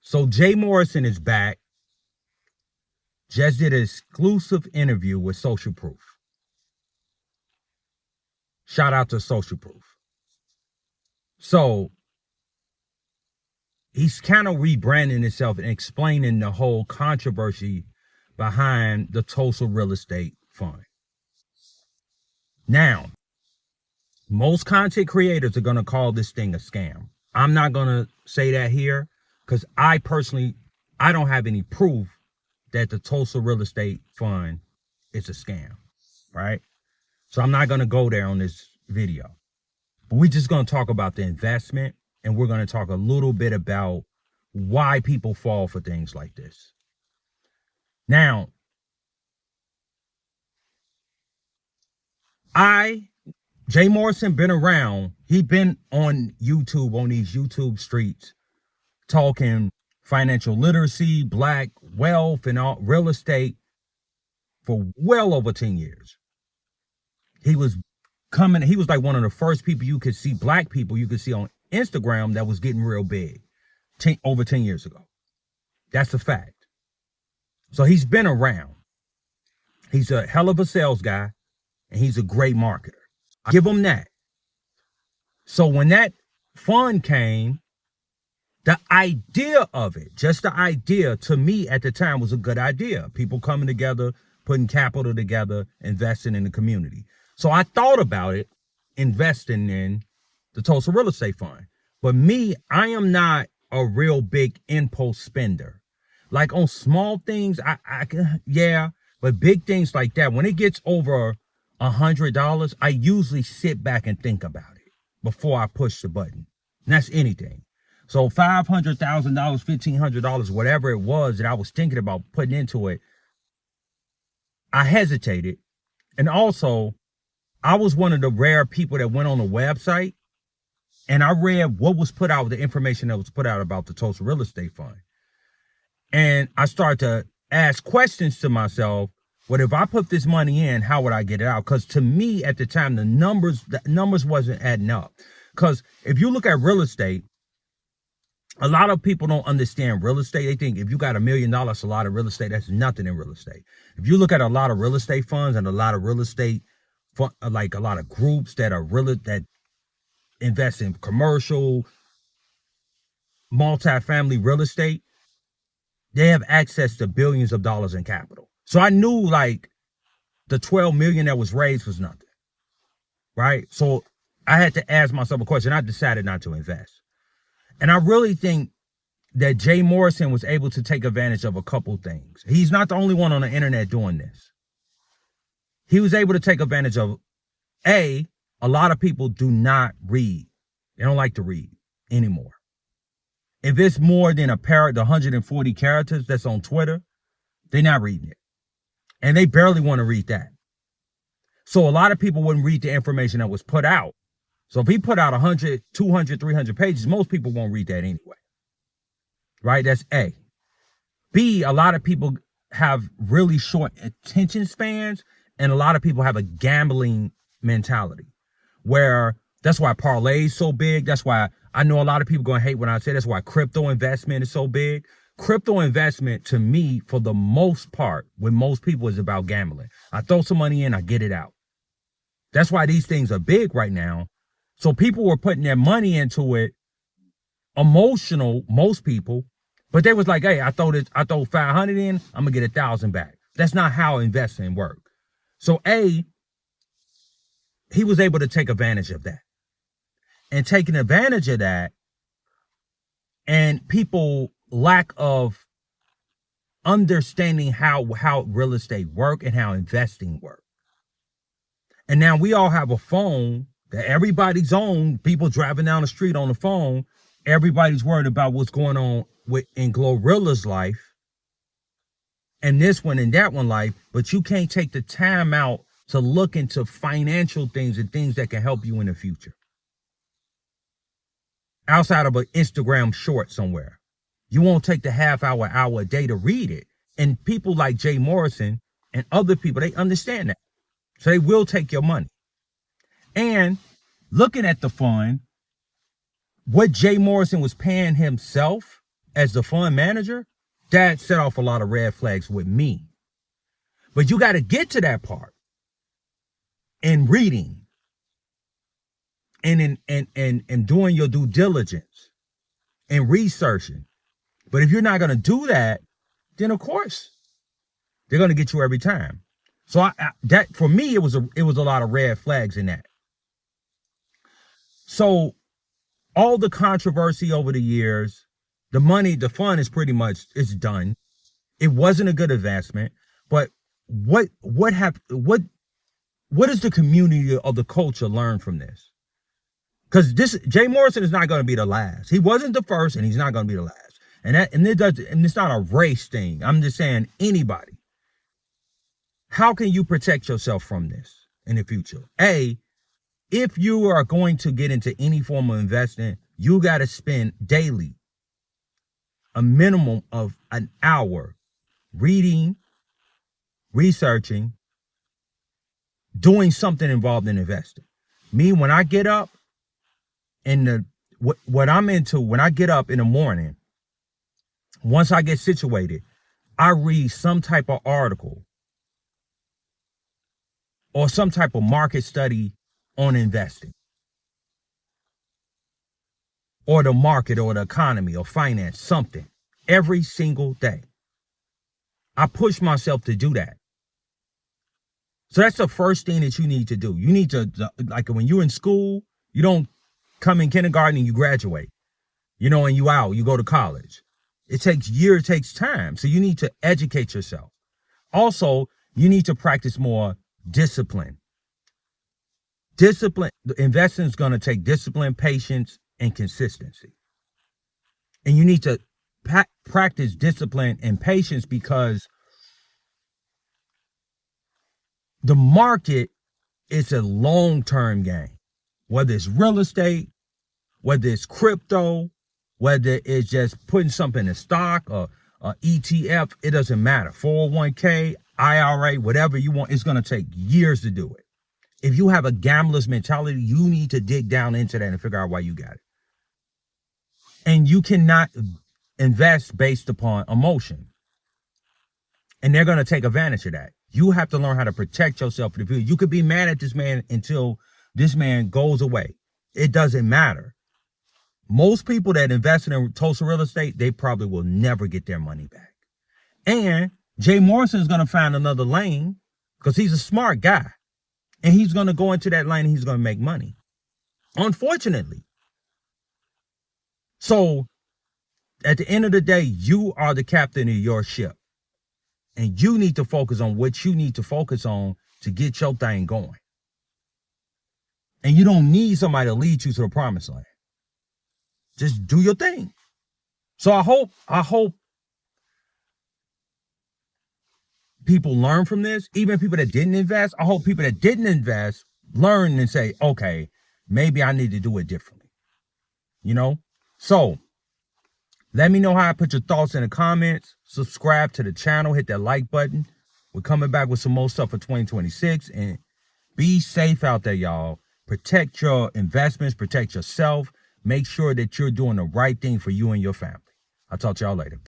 So Jay Morrison is back. Just did an exclusive interview with Social Proof. Shout out to Social Proof. So he's kind of rebranding himself and explaining the whole controversy behind the Tulsa real estate fund. Now, most content creators are going to call this thing a scam. I'm not going to say that here because I don't have any proof that the Tulsa real estate fund is a scam, right? So I'm not going to go there on this video. But we're just going to talk about the investment, and we're going to talk a little bit about why people fall for things like this. Now, Jay Morrison been around. He been on YouTube, on these YouTube streets, talking financial literacy, black wealth, and all real estate for well over 10 years. He was like one of the first people you could see, black people you could see on Instagram that was getting real big over 10 years ago. That's a fact. So he's been around. He's a hell of a sales guy, and he's a great marketer. I give him that. So when that fund came, the idea of it, just the idea to me at the time was a good idea. People coming together, putting capital together, investing in the community. So I thought about it, investing in the Tulsa real estate fund. But me, I am not a real big impulse spender. Like on small things, yeah, but big things like that, when it gets over $100, I usually sit back and think about it before I push the button. And that's anything. So $500,000, $1,500, whatever it was that I was thinking about putting into it, I hesitated. And also, I was one of the rare people that went on the website and I read what was put out, the information that was put out about the Tulsa Real Estate Fund. And I started to ask questions to myself. What if I put this money in, how would I get it out? Because to me at the time, the numbers wasn't adding up. Because if you look at real estate, a lot of people don't understand real estate. They think if you got $1 million, a lot of real estate. That's nothing in real estate. If you look at a lot of real estate funds and a lot of real estate, like a lot of groups that invest in commercial, multifamily real estate, they have access to billions of dollars in capital. So I knew like the 12 million that was raised was nothing, right? So I had to ask myself a question. I decided not to invest. And I really think that Jay Morrison was able to take advantage of a couple things. He's not the only one on the internet doing this. He was able to take advantage of, a lot of people do not read. They don't like to read anymore. If it's more than the 140 characters that's on Twitter, they're not reading it. And they barely want to read that. So a lot of people wouldn't read the information that was put out. So if he put out 100, 200, 300 pages, most people won't read that anyway. Right? That's A. B, a lot of people have really short attention spans, and a lot of people have a gambling mentality where that's why parlay is so big. That's why I know a lot of people going to hate when I say that's why crypto investment is so big. Crypto investment to me, for the most part, with most people, is about gambling. I throw some money in, I get it out. That's why these things are big right now. So people were putting their money into it, emotional, most people, but they was like, hey, I throw 500 in, I'm gonna get 1,000 back. That's not how investing works. So he was able to take advantage of that. And taking advantage of that, and people lack of understanding how real estate work and how investing work. And now we all have a phone that everybody's on, people driving down the street on the phone. Everybody's worried about what's going on in Glorilla's life and this one and that one life, but you can't take the time out to look into financial things and things that can help you in the future. Outside of an Instagram short somewhere. You won't take the half hour a day to read it. And people like Jay Morrison and other people, they understand that. So they will take your money. And looking at the fund, what Jay Morrison was paying himself as the fund manager, that set off a lot of red flags with me. But you got to get to that part in reading and in doing your due diligence and researching. But if you're not going to do that, then of course they're going to get you every time. So that for me, it was a lot of red flags in that. So all the controversy over the years, the fund is pretty much, it's done. It wasn't a good investment, but what does the community of the culture learn from this? Because Jay Morrison is not going to be the last. He wasn't the first, and he's not going to be the last. And it's not a race thing. I'm just saying anybody. How can you protect yourself from this in the future? If you are going to get into any form of investing, you got to spend daily a minimum of an hour reading, researching, doing something involved in investing. Me, when I get up, what I'm into, when I get up in the morning, once I get situated, I read some type of article or some type of market study on investing or the market or the economy or finance, something, every single day. I push myself to do that. So that's the first thing that you need to do. You need to, like when you're in school, you don't come in kindergarten and you graduate, and you out, you go to college. It takes years, it takes time. So you need to educate yourself. Also, you need to practice more discipline. Investing is going to take discipline, patience, and consistency. And you need to practice discipline and patience because the market is a long-term game. Whether it's real estate, whether it's crypto, whether it's just putting something in stock or ETF, it doesn't matter. 401k, IRA, whatever you want, it's going to take years to do it. If you have a gambler's mentality, you need to dig down into that and figure out why you got it. And you cannot invest based upon emotion. And they're going to take advantage of that. You have to learn how to protect yourself for the future. You could be mad at this man until this man goes away. It doesn't matter. Most people that invested in Tulsa real estate, they probably will never get their money back. And Jay Morrison is going to find another lane because he's a smart guy. And he's going to go into that lane and he's going to make money. Unfortunately. So at the end of the day, you are the captain of your ship. And you need to focus on what you need to focus on to get your thing going. And you don't need somebody to lead you to the promised land. Just do your thing. So I hope people learn from this. Even people that didn't invest, I hope people that didn't invest learn and say, okay, maybe I need to do it differently. So let me know how I put your thoughts in the comments. Subscribe to the channel. Hit that like button. We're coming back with some more stuff for 2026. And be safe out there, y'all. Protect your investments. Protect yourself. Make sure that you're doing the right thing for you and your family. I'll talk to y'all later.